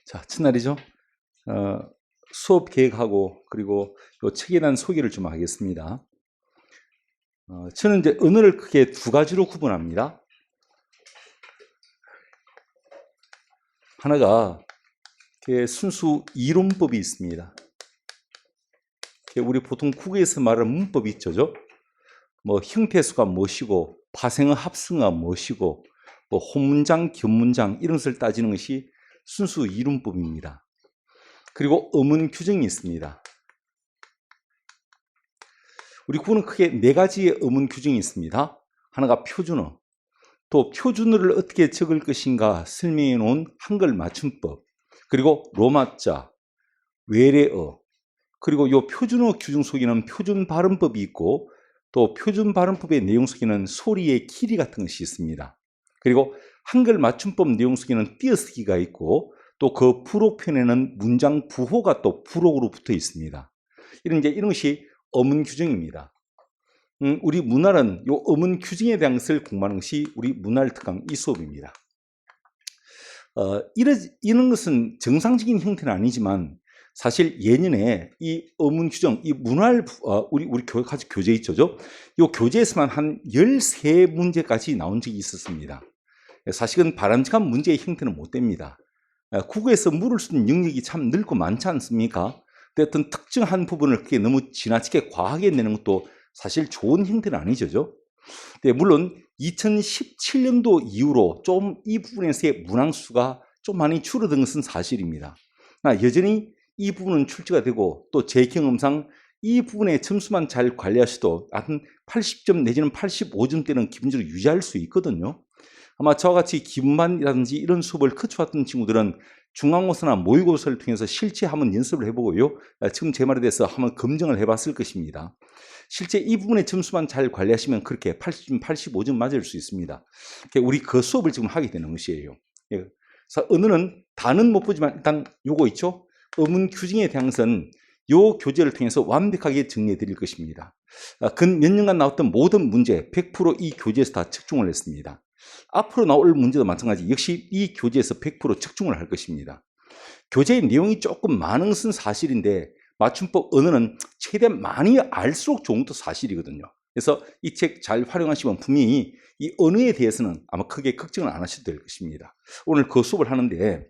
자, 첫날이죠. 수업 계획하고 그리고 요 책에 대한 소개를 좀 하겠습니다. 저는 이제 언어를 크게 두 가지로 구분합니다. 하나가 순수 이론법이 있습니다. 우리 보통 국어에서 말하는 문법이 있죠. 뭐 형태수가 무엇이고 파생어 합성어가 무엇이고 뭐 혼문장, 견문장 이런 것을 따지는 것이 순수 이론법입니다. 그리고 어문 규정이 있습니다. 우리 국어는 크게 네 가지의 어문 규정이 있습니다. 하나가 표준어, 또 표준어를 어떻게 적을 것인가 설명해 놓은 한글 맞춤법, 그리고 로마자, 외래어, 그리고 이 표준어 규정 속에는 표준 발음법이 있고 또 표준 발음법의 내용 속에는 소리의 길이 같은 것이 있습니다. 그리고 한글 맞춤법 내용 속에는 띄어쓰기가 있고 또 그 부록편에는 문장 부호가 또 부록으로 붙어 있습니다. 이런 것이 어문 규정입니다. 우리 문활은 이 어문 규정에 대한 것을 공부하는 것이 우리 문활 특강 이 수업입니다. 이런 것은 정상적인 형태는 아니지만 사실 예년에 이 어문 규정, 이 문활, 우리 같이 교재 있죠? 이 교재에서만 한 13문제까지 나온 적이 있었습니다. 사실은 바람직한 문제의 형태는 못 됩니다. 국어에서 물을 수 있는 영역이 참 넓고 많지 않습니까? 근데 어떤 특정한 부분을 그렇게 너무 지나치게 과하게 내는 것도 사실 좋은 형태는 아니죠. 물론 2017년도 이후로 좀 이 부분에서의 문항수가 좀 많이 줄어든 것은 사실입니다. 여전히 이 부분은 출제가 되고 또 제 경험상 이 부분의 점수만 잘 관리하셔도 한 80점 내지는 85점대는 기본적으로 유지할 수 있거든요. 아마 저와 같이 기본반이라든지 이런 수업을 거쳐왔던 친구들은 중간고사나 모의고사를 통해서 실제 한번 연습을 해보고요. 지금 제 말에 대해서 한번 검증을 해봤을 것입니다. 실제 이 부분의 점수만 잘 관리하시면 그렇게 80점, 85점 맞을 수 있습니다. 우리 그 수업을 지금 하게 되는 것이에요. 그래서 언어는 다는 못 보지만 일단 요거 있죠. 어문 규정에 대한 것은 요 교재를 통해서 완벽하게 정리해 드릴 것입니다. 근 몇 년간 나왔던 모든 문제 100% 이 교재에서 다 측중을 했습니다. 앞으로 나올 문제도 마찬가지 역시 이 교재에서 100% 측중을 할 것입니다. 교재의 내용이 조금 많은 것은 사실인데 맞춤법 언어는 최대한 많이 알수록 좋은 것도 사실이거든요. 그래서 이 책 잘 활용하시면 분명히 이 언어에 대해서는 아마 크게 걱정을 안 하셔도 될 것입니다. 오늘 그 수업을 하는데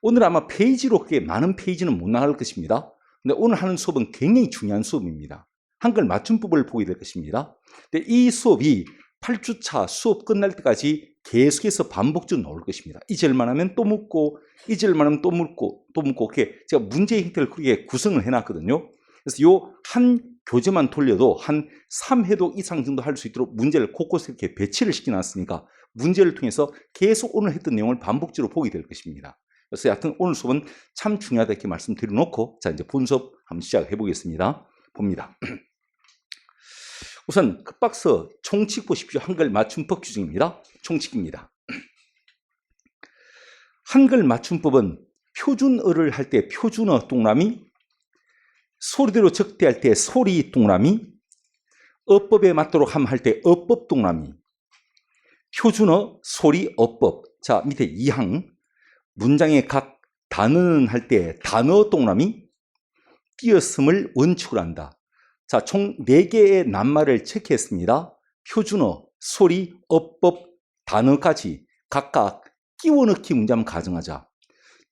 오늘 아마 페이지로 그렇게 많은 페이지는 못 나갈 것입니다. 근데 오늘 하는 수업은 굉장히 중요한 수업입니다. 한글 맞춤법을 보게 될 것입니다. 근데 이 수업이 8주차 수업 끝날 때까지 계속해서 반복적으로 나올 것입니다. 잊을만 하면 또 묻고 잊을만 하면 또 묻고 또 묻고 그렇게 제가 문제의 형태를 그렇게 구성을 해놨거든요. 그래서 요 한 교재만 돌려도 한 3회독 이상 정도 할 수 있도록 문제를 곳곳에 이렇게 배치를 시켜놨으니까 문제를 통해서 계속 오늘 했던 내용을 반복적으로 보게 될 것입니다. 그래서 여하튼 오늘 수업은 참 중요하다 이렇게 말씀드려놓고 자 이제 본 수업 한번 시작해 보겠습니다. 봅니다. 우선 끝박서 총칙 보십시오. 한글 맞춤법 규정입니다. 총칙입니다. 한글 맞춤법은 표준어를 할 때 표준어 동그라미, 소리대로 적대할 때 소리 동그라미, 어법에 맞도록 함 할 때 어법 동그라미, 표준어, 소리, 어법. 자 밑에 2항 문장의 각 단어는 할 때 단어 동그라미, 띄어쓰을 원칙으로 한다. 자, 총 4개의 낱말을 체크했습니다. 표준어, 소리, 어법, 단어까지 각각 끼워 넣기 문제 한번 가정하자.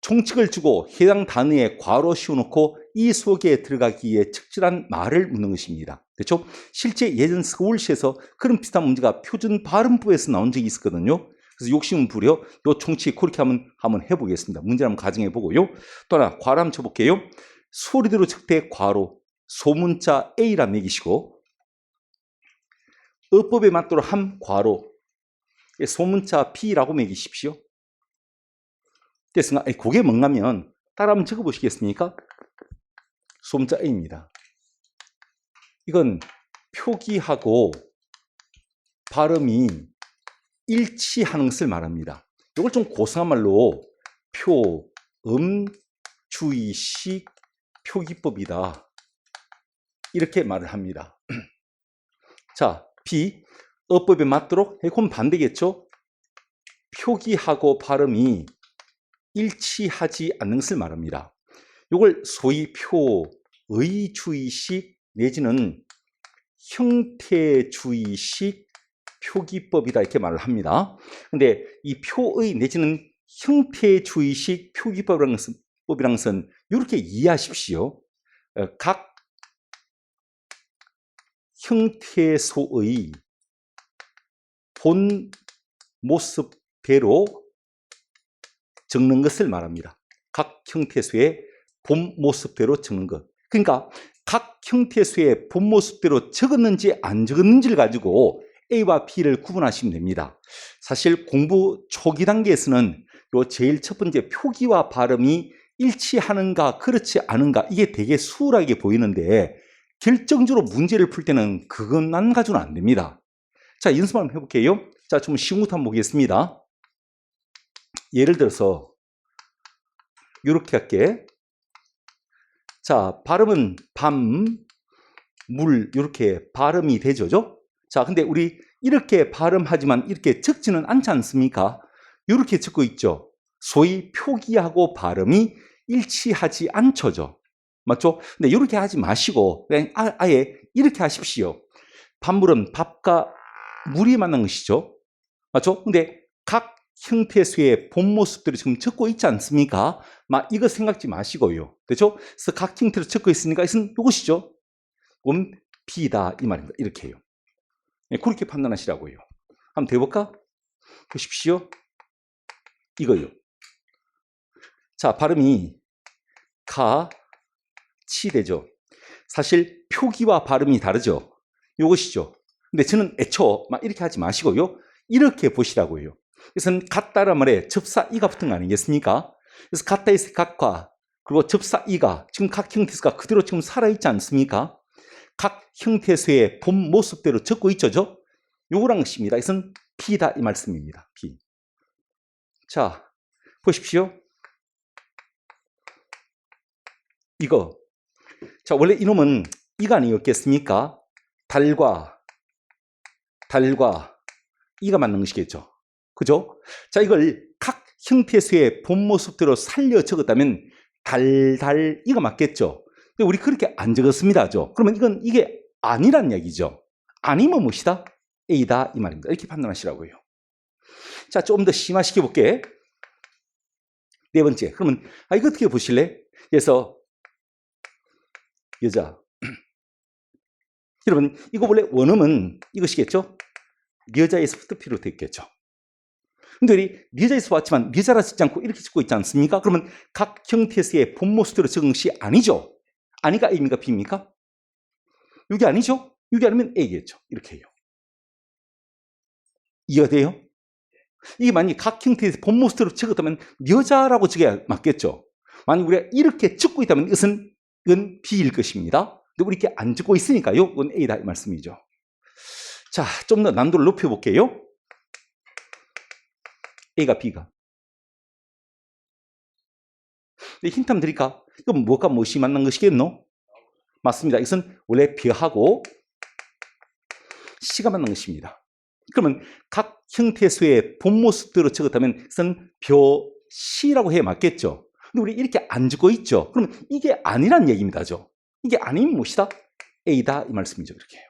총칙을 주고 해당 단어에 괄호 씌워놓고 이 속에 들어가기 위해 적절한 말을 묻는 것입니다. 그렇죠? 실제 예전 서울시에서 그런 비슷한 문제가 표준 발음법에서 나온 적이 있었거든요. 그래서 욕심은 부려 요 총칙 그렇게 한번 해보겠습니다. 문제를 한번 가정해 보고요. 또 하나 괄호 한번 쳐볼게요. 소리대로 적대 괄호 소문자 A라 매기시고 어법에 맞도록 함 괄호 소문자 B라고 매기십시오. 됐습니까? 그게 뭔가면 따라 한번 적어보시겠습니까? 소문자 A입니다. 이건 표기하고 발음이 일치하는 것을 말합니다. 이걸 좀 고상한 말로 주의식 표기법이다. 이렇게 말을 합니다. 자, B. 어법에 맞도록 그럼 반대겠죠? 표기하고 발음이 일치하지 않는 것을 말합니다. 이걸 소위 표의주의식 내지는 형태주의식 표기법이다 이렇게 말을 합니다. 근데 이 표의 내지는 형태주의식 표기법이라는 것은 이렇게 이해하십시오. 각 형태소의 본 모습대로 적는 것을 말합니다. 각 형태소의 본 모습대로 적는 것. 그러니까 각 형태소의 본 모습대로 적었는지 안 적었는지를 가지고 A와 B를 구분하시면 됩니다. 사실 공부 초기 단계에서는 요 제일 첫 번째 표기와 발음이 일치하는가 그렇지 않은가 이게 되게 수월하게 보이는데 결정적으로 문제를 풀 때는 그것만 가지고는 안 됩니다. 자, 연습 한번 해볼게요. 자, 좀 쉬운 것도 한번 보겠습니다. 예를 들어서 이렇게 할게. 자, 발음은 밤, 물 이렇게 발음이 되죠? 자, 근데 우리 이렇게 발음하지만 이렇게 적지는 않지 않습니까? 이렇게 적고 있죠. 소위 표기하고 발음이 일치하지 않죠죠. 맞죠? 근데 이렇게 하지 마시고 그냥 아예 이렇게 하십시오. 밥물은 밥과 물이 만난 것이죠. 맞죠? 근데 각 형태수의 본 모습들이 지금 적고 있지 않습니까? 막 이거 생각지 마시고요. 그렇죠? 그래서 각 형태로 적고 있으니까 이것은 이것이죠. 이건 B다 이 말입니다. 이렇게 해요. 네, 그렇게 판단하시라고요. 한번 대볼까? 보십시오. 이거요. 자, 발음이 치 되죠. 사실 표기와 발음이 다르죠. 이것이죠. 근데 저는 애초 막 이렇게 하지 마시고요. 이렇게 보시라고요. 그래서 같다란 말에 접사 이가 붙은 거 아니겠습니까? 그래서 같다에서 각과 그리고 접사 이가 지금 각 형태수가 그대로 지금 살아있지 않습니까? 각 형태수의 본 모습대로 적고 있죠. 요거란 것입니다. 이것은 B다 이 말씀입니다. B. 자, 보십시오. 이거. 자, 원래 이놈은 이가 아니었겠습니까? 달과 이가 맞는 것이겠죠. 그죠? 자, 이걸 각 형태수의 본 모습대로 살려 적었다면 이가 맞겠죠. 근데 우리 그렇게 안 적었습니다. 그러면 이게 아니란 얘기죠. 아니면 무엇이다? A다 이 말입니다. 이렇게 판단하시라고요. 자, 조금 더 심화시켜 볼게. 네 번째. 그러면 이거 어떻게 보실래? 그래서 여자. 여러분, 이거 원래 원음은 이것이겠죠? 여자에서부터 비롯됐겠죠. 근데 우리 여자에서 왔지만 여자라 쓰지 않고 이렇게 적고 있지 않습니까? 그러면 각 형태수의 본 모습대로 적은 것이 아니죠. 아니가 A입니까? B입니까? 이게 아니죠? 이게 아니면 A겠죠. 이렇게 해요. 이해돼요? 이게 만약에 각 형태에서 본 모습대로 적었다면 여자라고 적어야 맞겠죠. 만약 우리가 이렇게 적고 있다면 이건 B일 것입니다. 근데 우리 이렇게 안 적고 있으니까요. 이건 A다 이 말씀이죠. 자, 좀 더 난도를 높여볼게요. A가 B가. 힌트 한번 드릴까? 이건 무엇과 무엇이 만난 것이겠노? 맞습니다. 이것은 원래 벼하고 C가 만난 것입니다. 그러면 각 형태수의 본 모습대로 적었다면 이것은 벼 C라고 해야 맞겠죠. 근데 우리 이렇게 안 적고 있죠. 그러면 이게 아니란 얘기입니다. 이게 아니면 무엇이다? A다 이 말씀이죠. 이렇게 해요.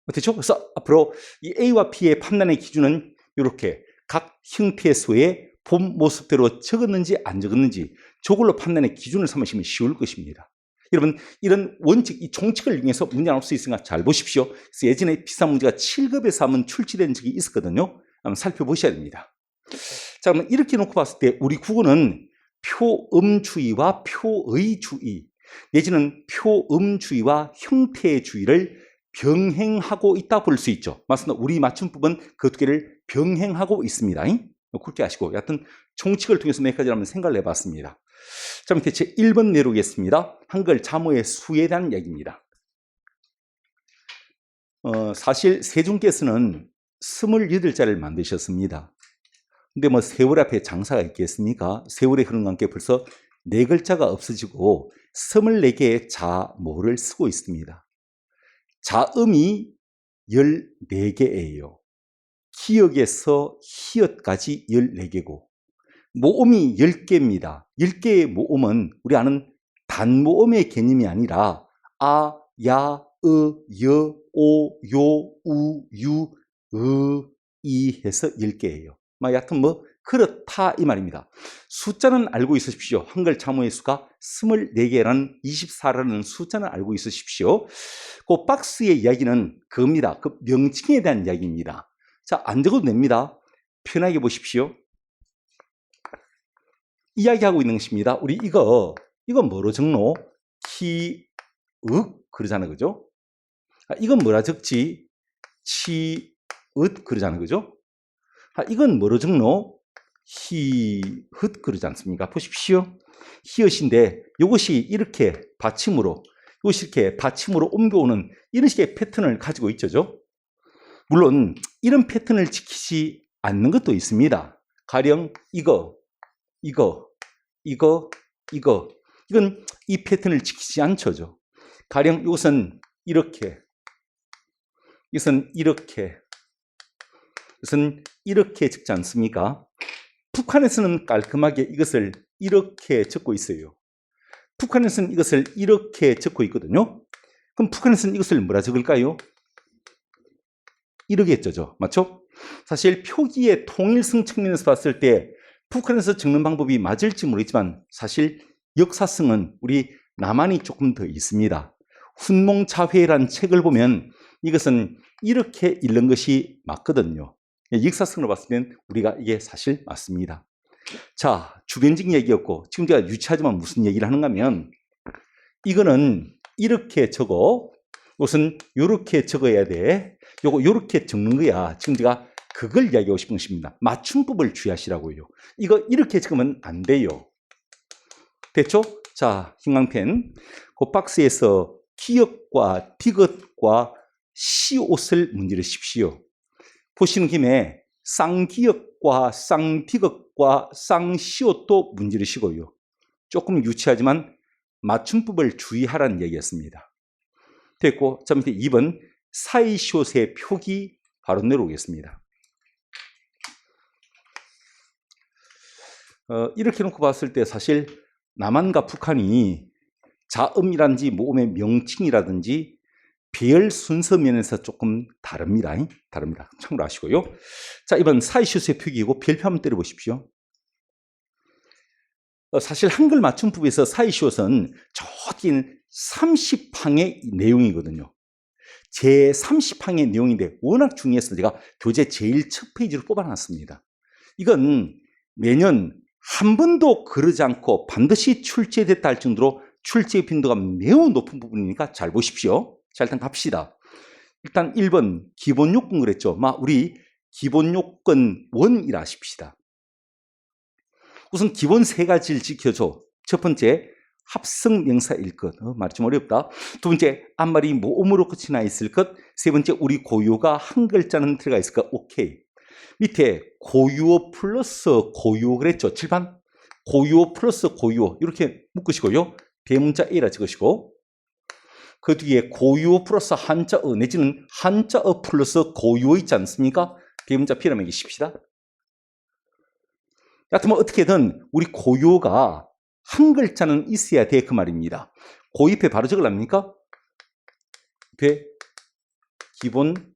어떻죠? 그래서 앞으로 이 A와 B의 판단의 기준은 이렇게 각 형태수의 본 모습대로 적었는지 안 적었는지 저걸로 판단의 기준을 삼으시면 쉬울 것입니다. 여러분, 이런 원칙, 이 총칙을 이용해서 문제 나올 수 있으니까 잘 보십시오. 그래서 예전에 비슷한 문제가 7급에서 한번 출제된 적이 있었거든요. 한번 살펴보셔야 됩니다. 자, 그러면 이렇게 놓고 봤을 때 우리 국어는 표음주의와 표의주의 내지는 표음주의와 형태주의를 병행하고 있다 볼 수 있죠. 맞습니다. 우리 맞춤법은 그 두 개를 병행하고 있습니다. 그렇게 아시고 여하튼 총칙을 통해서 몇 가지 한번 생각을 해봤습니다. 자, 밑에 제 1번 내려오겠습니다. 한글 자모의 수에 대한 얘기입니다. 사실 세종께서는 28자를 만드셨습니다. 근데 뭐 세월 앞에 장사가 있겠습니까? 세월의 흐름과 함께 벌써 4글자가 없어지고 24개의 자모를 쓰고 있습니다. 자음이 14개예요. 기역에서 히읗까지 14개고 모음이 10개입니다. 10개의 모음은 우리 아는 단모음의 개념이 아니라 아, 야, 여, 오, 요, 우, 유, 이 해서 10개예요. 여하튼 뭐 그렇다 이 말입니다. 숫자는 알고 있으십시오. 한글 자모의 수가 24개라는 24라는 숫자는 알고 있으십시오. 그 박스의 이야기는 그겁니다. 그 명칭에 대한 이야기입니다. 자, 안 적어도 됩니다. 편하게 보십시오. 이야기하고 있는 것입니다. 우리 이거 뭐로 적노? 키, 윽 그러잖아요. 그죠? 이건 뭐라 적지? 치, 읒 그러잖아요. 그죠? 이건 뭐로 적노? 히, 읒 그러지 않습니까? 보십시오. 히읗인데 이것이 이렇게 받침으로 옮겨오는 이런 식의 패턴을 가지고 있죠. 물론 이런 패턴을 지키지 않는 것도 있습니다. 가령 이건 이 패턴을 지키지 않죠. 가령 이것은 이렇게 적지 않습니까? 북한에서는 깔끔하게 이것을 이렇게 적고 있어요. 북한에서는 이것을 이렇게 적고 있거든요. 그럼 북한에서는 이것을 뭐라 적을까요? 이러겠죠. 맞죠? 사실 표기의 통일성 측면에서 봤을 때 북한에서 적는 방법이 맞을지 모르겠지만 사실 역사성은 우리 남한이 조금 더 있습니다. 훈몽자회라는 책을 보면 이것은 이렇게 읽는 것이 맞거든요. 역사성으로 봤을 땐 우리가 이게 사실 맞습니다. 자, 주변적인 얘기였고 지금 제가 유치하지만 무슨 얘기를 하는가 하면 이거는 이렇게 적어 이것은 이렇게 적어야 돼. 요거 이렇게 적는 거야. 지금 제가 그걸 이야기하고 싶은 것입니다. 맞춤법을 주의하시라고요. 이거 이렇게 적으면 안 돼요. 됐죠? 자, 흰강펜. 그 박스에서 기역과 디귿과 시옷을 문지르십시오. 보시는 김에 쌍기역과 쌍디귿과 쌍시옷도 문지르시고요. 조금 유치하지만 맞춤법을 주의하라는 얘기였습니다. 됐고, 자 밑에 2번 사이시옷의 표기 바로 내려오겠습니다. 이렇게 놓고 봤을 때 사실 남한과 북한이 자음이라든지 모음의 명칭이라든지 배열 순서 면에서 조금 다릅니다. 참고로 아시고요. 자, 이번 사이시옷의 표기이고 별표 한번 때려보십시오. 사실 한글 맞춤법에서 사이시옷은 저긴 30항의 내용이거든요. 제 30항의 내용인데 워낙 중요해서 제가 교재 제일 첫 페이지로 뽑아놨습니다. 이건 매년 한 번도 그러지 않고 반드시 출제됐다 할 정도로 출제 빈도가 매우 높은 부분이니까 잘 보십시오. 자, 일단 갑시다. 일단 1번 기본 요건 그랬죠. 우리 기본 요건 1이라 하십시다. 우선 기본 3가지를 지켜줘. 첫 번째, 합성 명사일 것. 말이 좀 어렵다. 두 번째, 앞말이 모음으로 끝이 나 있을 것. 세 번째, 우리 고유어가 한 글자는 들어가 있을 것. 오케이. 밑에 고유어 플러스 고유어 그랬죠. 7번. 고유어 플러스 고유어. 이렇게 묶으시고요. 대문자 A라 적으시고. 그 뒤에 고유어 플러스 한자어 내지는 한자어 플러스 고유어 있지 않습니까? 대문자 B라 매기십시다. 여하튼 뭐 어떻게든 우리 고유어가 한 글자는 있어야 돼 그 말입니다. 고입에 바로 적으랍니까? 기본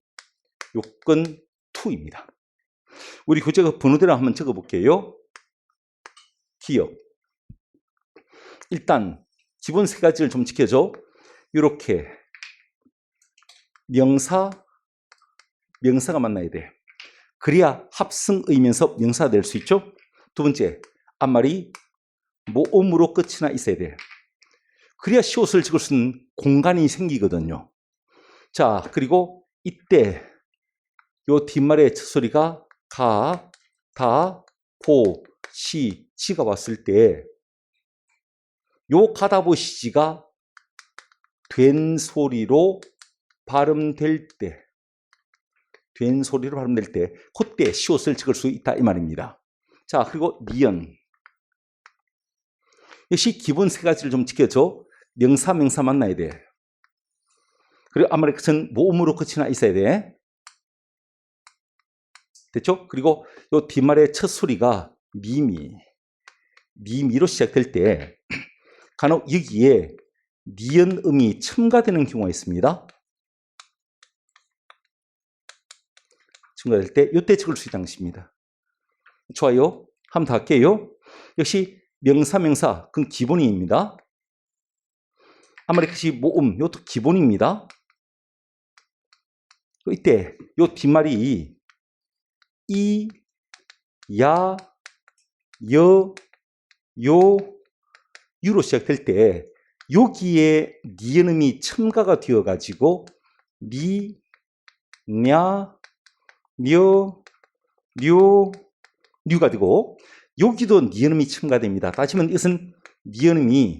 요건 2입니다. 우리 교재가 번호대로 한번 적어볼게요. 기억. 일단 기본 3가지를 좀 지켜줘. 이렇게 명사가 만나야 돼. 그래야 합성의면서 명사가 될 수 있죠. 두 번째, 앞말이 모음으로 끝이 나 있어야 돼. 그래야 시옷을 적을 수 있는 공간이 생기거든요. 자, 그리고 이때 요 뒷말의 첫 소리가 가, 다, 보, 시, 지가 왔을 때 요 가다 보시지가 된 소리로 발음될 때 그때 시옷을 적을 수 있다 이 말입니다. 자, 그리고 니은. 역시 기본 3가지를 좀 지켜줘. 명사 만나야 돼. 그리고 앞말의 끝은 모음으로 끝이 나 있어야 돼. 됐죠? 그리고 요 뒷말의 첫 소리가 미미. 미미로 시작될 때 간혹 여기에 니은음이 첨가되는 경우가 있습니다. 첨가될 때 이때 적을 수 있다는 것입니다. 좋아요. 한번 더 할게요. 역시 명사, 그건 기본입니다. 아무리 끝이 모음, 이것도 기본입니다. 이때 요 뒷말이 이, 야, 여, 요, 유로 시작될 때 여기에 니은음이 첨가가 되어가지고 니, 냐, 며, 뇨, 류가 되고 여기도 니은음이 첨가됩니다. 따지면 이것은 니은음이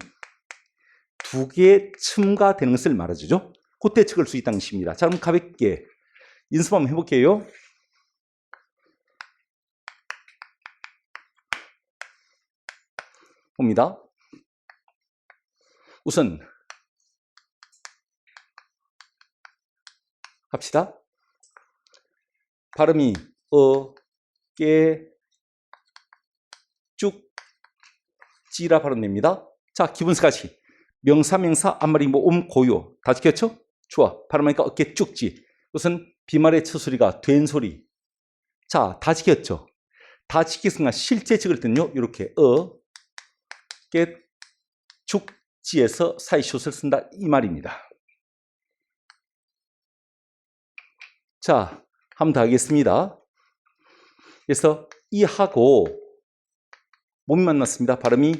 두 개 첨가되는 것을 말해주죠. 그때 적을 수 있다는 것입니다. 자, 그럼 가볍게 연습 한번 해볼게요. 봅니다. 우선 합시다. 발음이 깨, 쭉, 찌라 발음됩니다. 자, 기본 세 가지. 명사, 앞말이 모음, 고요. 다 지켰죠? 좋아. 발음하니까 어깨 쭉지. 우선 비말의 첫 소리가 된 소리. 자, 다 지켰죠? 다 지켰으니까 실제 적을 때는요, 이렇게 깨, 쭉, 지에서 사이숏을 쓴다. 이 말입니다. 자, 한번 더 하겠습니다. 그래서 이하고 몸이 만났습니다. 발음이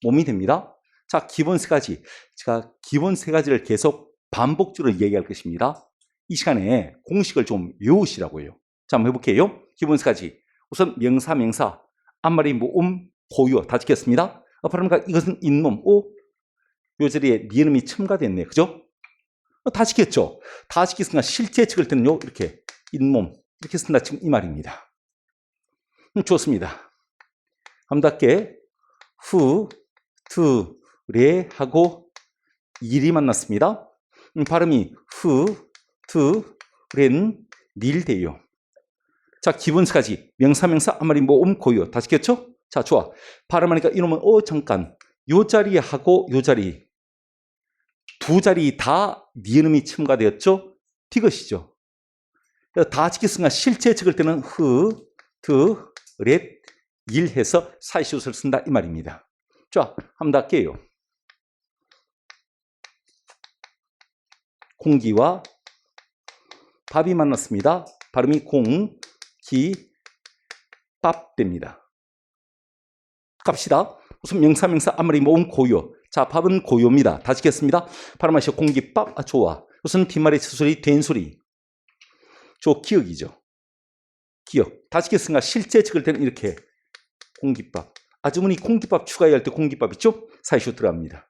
몸이 됩니다. 자, 기본 세 가지. 제가 기본 세 가지를 계속 반복적으로 얘기할 것입니다. 이 시간에 공식을 좀 외우시라고요. 자, 한번 해볼게요. 기본 세 가지. 우선 명사, 앞말이 모음, 고유 다 지켰습니다. 그러니까 이것은 인몸, 요 자리에 니은음이 첨가됐네. 그죠? 다 지켰죠? 다 지켰으니까 실제 적을 때는요, 이렇게 인몸, 이렇게 쓴다. 지금 이 말입니다. 좋습니다. 함답게 후, 투, 레 하고 일이 만났습니다. 발음이 후, 투, 렌, 닐 돼요. 자, 기본 세 가지. 명사, 앞말이 모음, 고유 다 지켰죠? 자, 좋아. 발음하니까 이놈은 잠깐 요 자리 하고 요 자리 두 자리 다 니은음이 첨가되었죠? 이것이죠. 다 지켰으니까 실제 적을 때는 흐, 드, 렛, 일 해서 사이시옷을 쓴다 이 말입니다. 자, 한번 더 할게요. 공기와 밥이 만났습니다. 발음이 공, 기, 밥 됩니다. 갑시다. 우선 명사, 앞말이 모음, 고요. 자, 밥은 고요입니다. 다 지켰습니다. 발음하시오. 공기밥. 좋아. 우선 뒷말의 첫 소리, 된 소리. 기억이죠. 기억. 다 지켰으니까 실제 적을 때는 이렇게 공기밥. 아주머니 공기밥 추가해야 할 때 공기밥 있죠? 사이쇼 들어갑니다.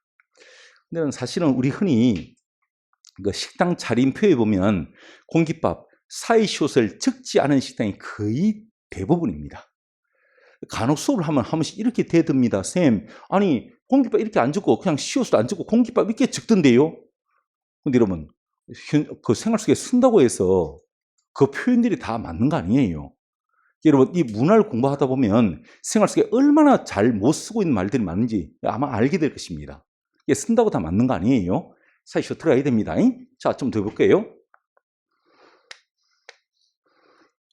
근데 사실은 우리 흔히 그 식당 차림표에 보면 공깃밥, 사이숏을 적지 않은 식당이 거의 대부분입니다. 간혹 수업을 하면 한 번씩 이렇게 대듭니다. 쌤, 아니 공깃밥 이렇게 안 적고 그냥 시옷을 안 적고 공깃밥 이렇게 적던데요? 근데 여러분, 그 생활 속에 쓴다고 해서 그 표현들이 다 맞는 거 아니에요? 여러분, 이 문화를 공부하다 보면 생활 속에 얼마나 잘 못 쓰고 있는 말들이 많은지 아마 알게 될 것입니다. 이게 쓴다고 다 맞는 거 아니에요? 사이쇼 들어가야 됩니다. 자, 좀 더 해볼게요.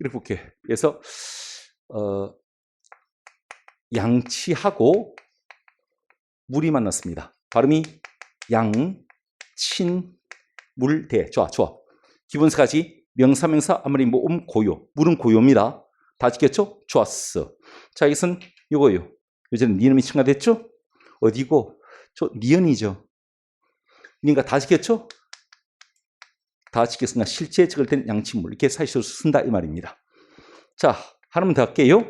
이렇게 볼게요. 그래서 양치하고 물이 만났습니다. 발음이 양, 친, 물, 대. 좋아. 기본 세 가지. 명사, 앞말이 모음, 고요. 물은 고요입니다. 다 지켰죠? 좋았어. 자, 이것은 요거요. 요즘은 니은이 첨가됐죠? 어디고? 니은이죠. 그러니까 다 지켰죠? 다 지켰으니까 실제 적을 땐 양친물 이렇게 사이쇼를 쓴다 이 말입니다. 자, 하나만 더 할게요.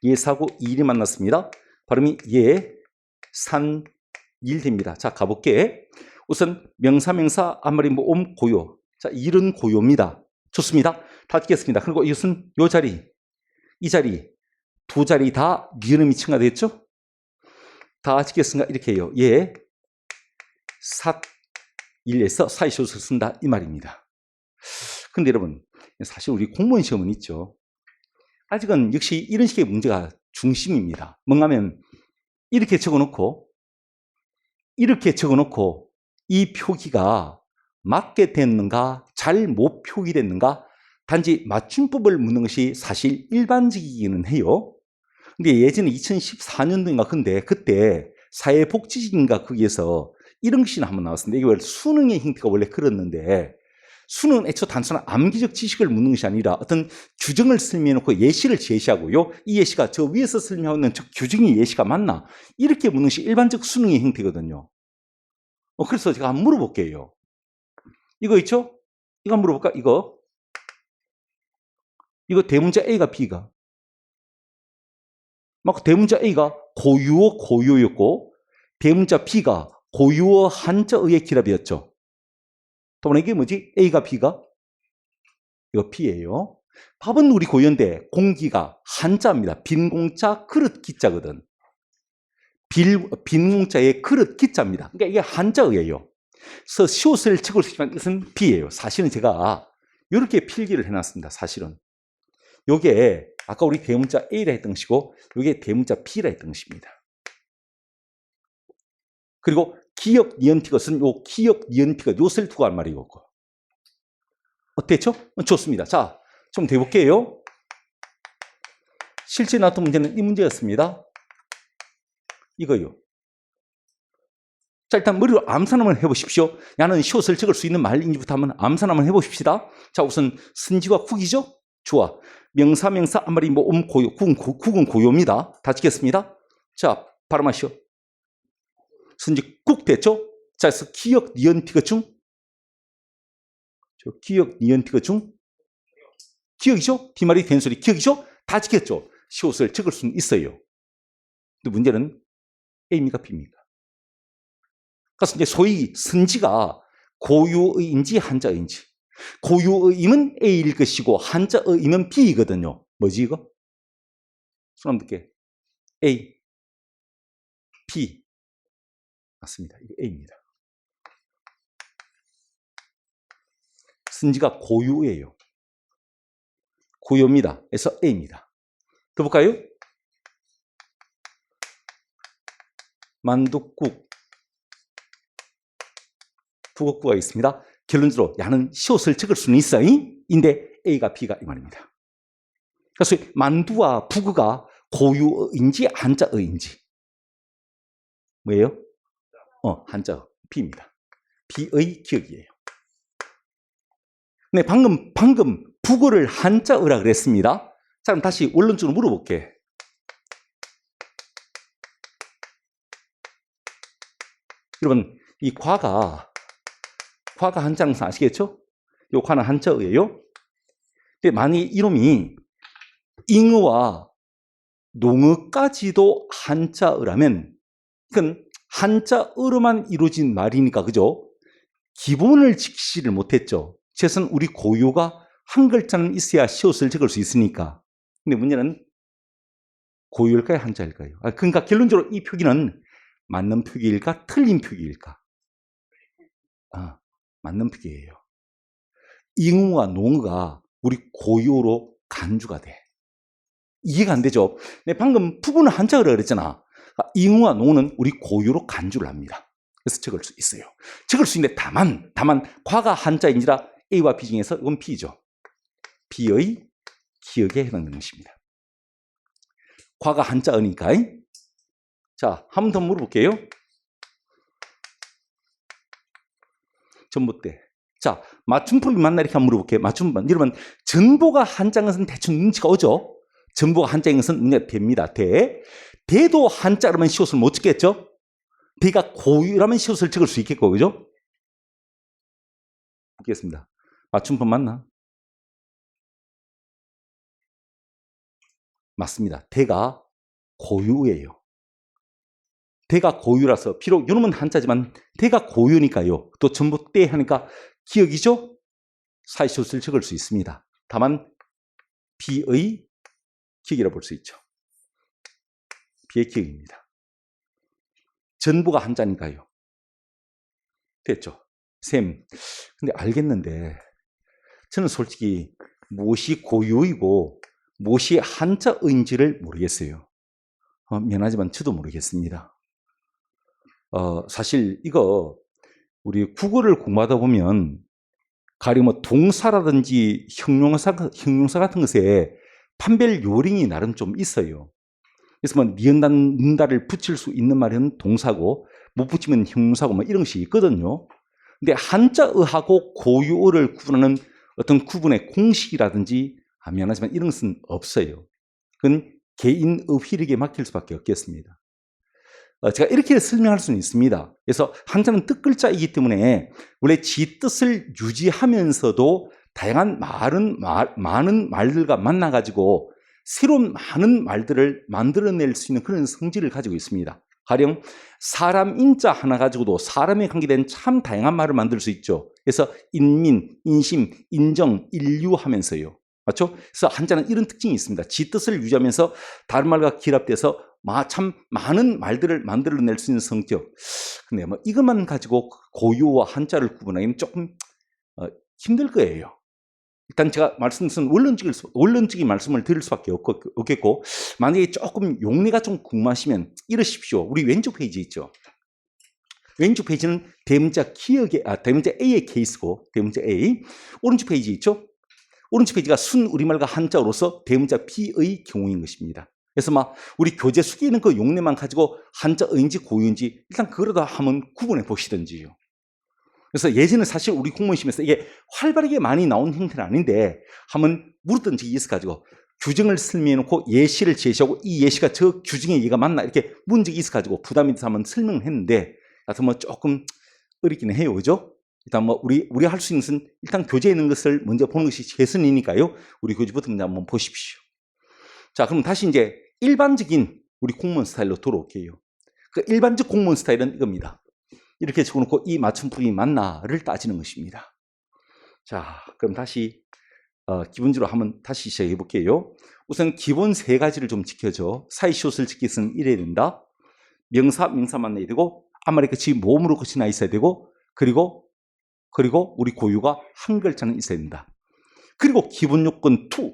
예사고 일이 만났습니다. 발음이 예, 산, 일 됩니다. 자, 가볼게. 우선 명사, 앞말이 모음, 고요. 자, 일은 고요입니다. 좋습니다. 다 지켰습니다. 그리고 이것은 요 자리, 이 자리, 두 자리 다 니은음이 첨가됐죠? 다 지켰으니까 이렇게 해요. 예, 삿, 일에서 사이쇼를 쓴다 이 말입니다. 근데 여러분, 사실 우리 공무원 시험은 있죠. 아직은 역시 이런 식의 문제가 중심입니다. 뭔가 하면 이렇게 적어놓고 이 표기가 맞게 됐는가 잘 못 표기됐는가 단지 맞춤법을 묻는 것이 사실 일반적이기는 해요. 근데 예전에 2014년도인가 그때 사회복지직인가 거기에서 이런 것이 한번 나왔습니다. 이게 원래 수능의 형태가 원래 그랬는데 수능은 애초 단순한 암기적 지식을 묻는 것이 아니라 어떤 규정을 설명해놓고 예시를 제시하고요. 이 예시가 저 위에서 설명하고 있는 저 규정의 예시가 맞나? 이렇게 묻는 것이 일반적 수능의 형태거든요. 그래서 제가 한번 물어볼게요. 이거 있죠? 이거 한번 물어볼까? 이거 대문자 A가 B가. 막 대문자 A가 고유어 고유였고 대문자 B가 고유어 한자어의 기랍이었죠. 또 이게 뭐지? A가 B가? 이거 B예요. 밥은 우리 고유인데 공기가 한자입니다. 빈 공자 그릇 기자거든. 빈 공자의 그릇 기자입니다. 그러니까 이게 한자어예요. 그래서 시옷을 적을 수 있지만 이것은 B예요. 사실은 제가 이렇게 필기를 해놨습니다. 사실은. 요게 아까 우리 대문자 A라 했던 것이고 요게 대문자 B라 했던 것입니다. 그리고 기역, 니은, 티것은 요 기역, 니은, 티것 요것을 두고 할 말이고 어땠죠? 좋습니다. 자, 좀 해볼게요. 실제 나왔던 문제는 이 문제였습니다. 이거요. 자, 일단 머리로 암산 한번 해보십시오. 야는 시옷을 적을 수 있는 말인지부터 한번 암산 한번 해보십시다. 자, 우선 선지와 국이죠? 좋아. 명사, 앞말이 고요. 국은 고요입니다. 다 찍겠습니다. 자, 발음하시오. 선지 국 됐죠? 자, 그래서 기역, 니은, 티것 중. 기역, 니은, 티것 중. 기역이죠? 뒷말이 된 소리. 기역이죠? 다 찍혔죠? 시옷을 적을 수는 있어요. 근데 문제는 A입니까? B입니까? 그래서 이제 소위 선지가 고유어인지 한자어인지. 고유어임은 A일 것이고 한자어임은 B이거든요. 뭐지 이거? 손 한번 듣게. A, B. 맞습니다. 이게 A입니다. 선지가 고유어예요. 고유어입니다. 그래서 A입니다. 더 볼까요? 만둣국, 북엇구가 있습니다. 결론적으로 야는 시옷을 적을 수는 있어. 인데 A가 B가 이 말입니다. 그래서 만두와 북어가 고유어인지 한자어인지 뭐예요? 한자어 B입니다. B의 기억이에요. 네, 방금 북어를 한자어라 그랬습니다. 자, 그럼 다시 원론적으로 물어볼게. 여러분, 이 과가 한자는 아시겠죠? 이 과는 한자어예요. 근데 만약 이놈이 잉어와 농어까지도 한자어라면 그건 한자어로만 이루어진 말이니까 그죠? 기본을 지키지를 못했죠. 최소한 우리 고유가 한 글자는 있어야 시옷을 적을 수 있으니까. 근데 문제는 고유일까요? 한자일까요? 그러니까 결론적으로 이 표기는 맞는 표기일까? 틀린 표기일까? 맞는 표기예요. 잉어와 농어가 우리 고유로 간주가 돼. 이해가 안 되죠? 네, 방금 북어는 한자어라 그랬잖아. 잉어와 농어는 우리 고유로 간주를 합니다. 그래서 적을 수 있어요. 적을 수 있는데 다만 과가 한자인지라 A와 B 중에서 이건 B죠. B의 기억에 해당되는 것입니다. 과가 한자어니까. 자, 한 번 더 물어볼게요. 전봇대. 자, 맞춤법이 맞나 이렇게 한번 물어볼게요. 맞춤법. 여러분, 전보가 한자인 것은 대충 눈치가 오죠? 전보가 한자인 것은 눈에 띕니다. 대도 한자라면 시옷을 못 찍겠죠? 대가 고유라면 시옷을 적을 수 있겠고, 그죠? 보겠습니다. 맞춤법 맞나? 맞습니다. 대가 고유예요. 대가 고유라서 비록 요놈은 한자지만 대가 고유니까요. 또 전봇대 하니까 기억이죠? 사시옷을 적을 수 있습니다. 다만 B의 기억이라고 볼 수 있죠. B의 기억입니다. 전부가 한자니까요. 됐죠? 쌤, 근데 알겠는데 저는 솔직히 무엇이 고유이고 무엇이 한자어인지를 모르겠어요. 미안하지만 저도 모르겠습니다. 사실 이거 우리 국어를 공부하다 보면 가령 뭐 동사라든지 형용사 같은 것에 판별 요령이 나름 좀 있어요. 그래서 뭐 니은단, 는다를 붙일 수 있는 말은 동사고 못 붙이면 형용사고 뭐 이런 것이 있거든요. 근데 한자어하고 고유어를 구분하는 어떤 구분의 공식이라든지 미안하지만 이런 것은 없어요. 그건 개인의 휘력에 맡길 수밖에 없겠습니다. 제가 이렇게 설명할 수는 있습니다. 그래서 한자는 뜻글자이기 때문에 원래 지 뜻을 유지하면서도 다양한 많은 말들과 만나가지고 새로운 많은 말들을 만들어낼 수 있는 그런 성질을 가지고 있습니다. 가령 사람 인자 하나 가지고도 사람에 관계된 참 다양한 말을 만들 수 있죠. 그래서 인민, 인심, 인정, 인류 하면서요. 맞죠? 그래서 한자는 이런 특징이 있습니다. 지 뜻을 유지하면서 다른 말과 결합돼서 참 많은 말들을 만들어낼 수 있는 성격. 근데 뭐 이것만 가지고 고유어와 한자를 구분하기는 조금 힘들 거예요. 일단 제가 말씀드린 원론적인 말씀을 드릴 수밖에 없겠고, 만약에 조금 용례가 좀 궁금하시면 이러십시오. 우리 왼쪽 페이지 있죠. 왼쪽 페이지는 대문자 대문자 A의 케이스고, 대문자 A. 오른쪽 페이지 있죠. 오른쪽 페이지가 순 우리말과 한자어로서 대문자 B의 경우인 것입니다. 그래서 우리 교재 속에 있는 그 용례만 가지고 한자어인지 고유인지 일단 그러다 한번 구분해 보시든지요. 그래서 예전에 사실 우리 공무원 시험에서 이게 활발하게 많이 나온 형태는 아닌데 한번 물었던 적이 있어가지고 규정을 설명해놓고 예시를 제시하고 이 예시가 저 규정의 예가 맞나 이렇게 문 적이 있어가지고 부담이 돼서 한번 설명을 했는데 하여튼 조금 어렵기는 해요. 그죠? 일단 우리 할 수 있는 것은 일단 교재에 있는 것을 먼저 보는 것이 최선이니까요. 우리 교재부터 먼저 한번 보십시오. 자, 그럼 다시 이제 일반적인 우리 공무원 스타일로 돌아올게요. 그 일반적 공무원 스타일은 이겁니다. 이렇게 적어놓고 이 맞춤법이 맞나를 따지는 것입니다. 자, 그럼 다시 기본적으로 한번 다시 시작해 볼게요. 우선 기본 세 가지를 좀 지켜줘. 사이시옷을 지키기 위해서는 이래야 된다. 명사 만나야 되고 앞말의 끝이 모음으로 끝이 나 있어야 되고 그리고 우리 고유가 한 글자는 있어야 된다. 그리고 기본 요건 2.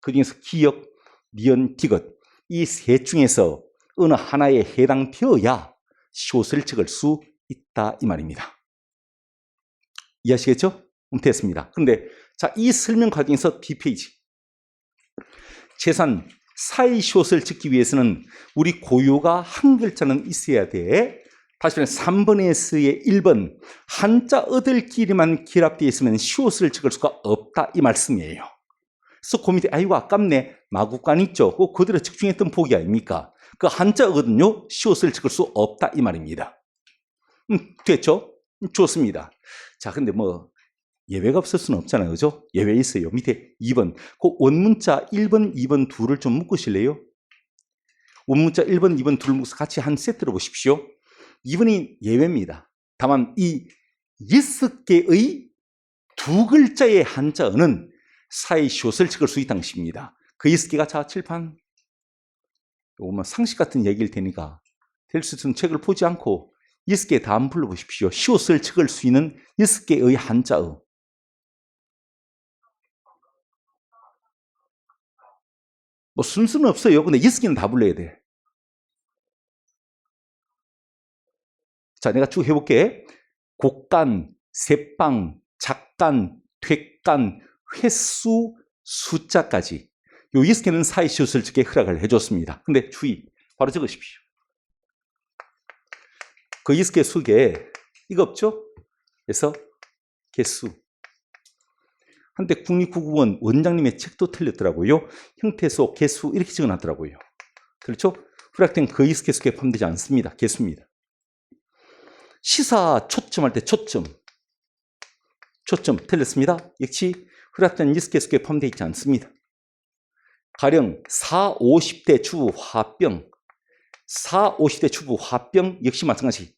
그중에서 기역, 니은, 디귿 이 셋 중에서 어느 하나에 해당되어야 시옷을 적을 수 있다 이 말입니다. 이해하시겠죠? 됐습니다. 그런데 자, 이 설명 과정에서 B페이지 최소한 사이시옷을 적기 위해서는 우리 고유가 한 글자는 있어야 돼. 다시 말해 3번에서의 1번 한자어들끼리만 결합되어 있으면 시옷을 적을 수가 없다 이 말씀이에요. 그래서 그 밑에 아이고 아깝네 마구간 있죠. 그대로 적중했던 보기 아닙니까? 그 한자어거든요. 시옷을 적을 수 없다 이 말입니다. 됐죠? 좋습니다. 자, 근데 예외가 없을 수는 없잖아요. 그죠? 예외 있어요. 밑에 2번. 그 원문자 1번, 2번 둘을 좀 묶으실래요? 원문자 1번, 2번 둘을 묶어서 같이 한 세트로 보십시오. 2번이 예외입니다. 다만 이 6개의 두 글자의 한자어는 사이시옷을 적을 수 있다는 것입니다. 그 6개가 자, 칠판. 요거 상식 같은 얘기일 테니까 될 수 있으면 책을 보지 않고 6개 다 한번 불러보십시오. 시옷을 적을 수 있는 6개의 한자어. 순수는 없어요. 근데 6개는 다 불러야 돼. 자, 내가 쭉 해볼게. 곡간, 셋방, 작간, 퇴간, 횟수, 숫자까지. 요 6개는 사이시옷을 적게 허락을 해줬습니다. 근데 주의, 바로 적으십시오. 그 6개 속에 이거 없죠? 그래서 개수. 한때 국립국어원 원장님의 책도 틀렸더라고요. 형태소, 개수 이렇게 적어놨더라고요. 그렇죠? 허락된 그 6개 속에 포함되지 않습니다. 개수입니다. 시사 초점할 때 초점 틀렸습니다. 역시 허락된 6개 속에 포함되어 있지 않습니다. 가령 4, 50대 주부 화병 4, 50대 주부 화병 역시 마찬가지.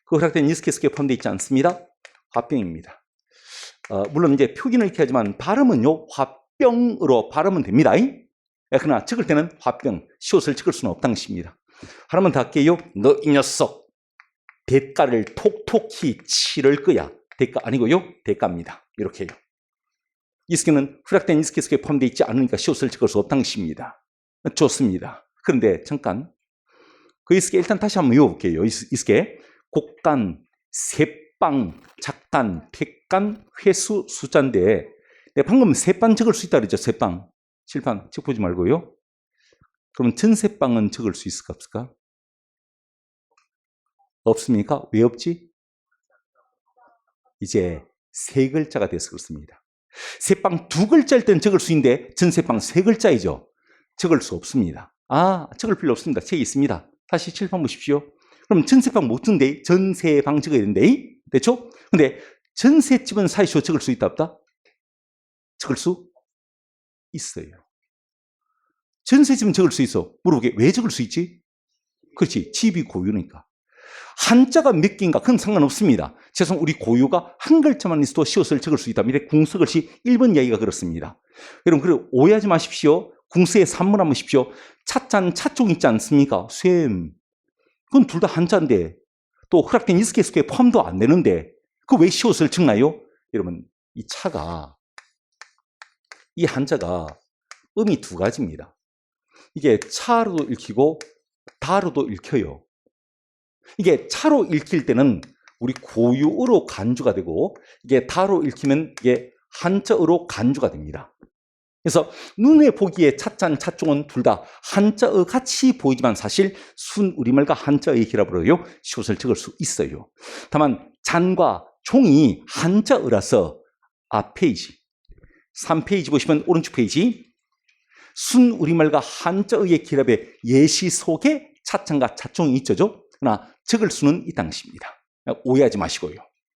그 허락된 6개 속에 포함되어 있지 않습니다. 화병입니다. 물론 이제 표기는 이렇게 하지만 발음은요 화병으로 발음은 됩니다. 그러나 적을 때는 화병, 시옷을 적을 수는 없다는 것입니다. 하나만 더 할게요. 너 이 녀석 대가를 톡톡히 치를 거야. 대가 아니고요. 대가입니다. 이렇게요. 이스케는 후락된 이스케 속에 포함되어 있지 않으니까 시옷을 적을 수 없다는 것입니다. 좋습니다. 그런데 잠깐 그 이스케 일단 다시 한번 외워볼게요. 이스케 곡간, 세빵, 작간, 택간, 회수, 숫자인데 방금 세빵 적을 수 있다 그랬죠. 세빵, 칠판 적보지 말고요. 그러면 전세빵은 적을 수 있을까 없을까? 없습니까? 왜 없지? 이제 세 글자가 돼서 그렇습니다. 세빵 두 글자일 때는 적을 수 있는데 전세빵 세 글자이죠. 적을 수 없습니다. 적을 필요 없습니다. 책이 있습니다. 다시 칠판 보십시오. 그럼 전세방 못 적는데 전세방 적어야 되는데 됐죠? 근데 전세집은 사이쇼 적을 수 있다 없다? 적을 수 있어요. 전세집은 적을 수 있어. 물어보게 왜 적을 수 있지? 그렇지, 집이 고유니까. 한자가 몇 개인가 그건 상관없습니다. 죄송, 우리 고유가 한 글자만 있어도 시옷을 적을 수 있다. 밑에 궁서글씨 1번 이야기가 그렇습니다. 여러분 그리고 오해하지 마십시오. 궁서의 산문 한번 보십시오. 차짠, 차종 있지 않습니까? 쇠m. 그건 둘 다 한자인데 또 허락된 이스케 속에 포함도 안 되는데 그 왜 시옷을 적나요? 여러분 이 차가 이 한자가 음이 두 가지입니다. 이게 차로도 읽히고 다로도 읽혀요. 이게 차로 읽힐 때는 우리 고유어로 간주가 되고 이게 다로 읽히면 이게 한자어로 간주가 됩니다. 그래서 눈에 보기에 차짠, 차종은 둘 다 한자어 같이 보이지만 사실 순우리말과 한자어의 결합으로요 시옷을 적을 수 있어요. 다만 잔과 종이 한자어라서 앞페이지 3페이지 보시면 오른쪽 페이지 순우리말과 한자어의 결합의 예시 속에 차짠과 차종이 있죠. 그러나 적을 수는 있다는 것입니다. 오해하지 마시고요.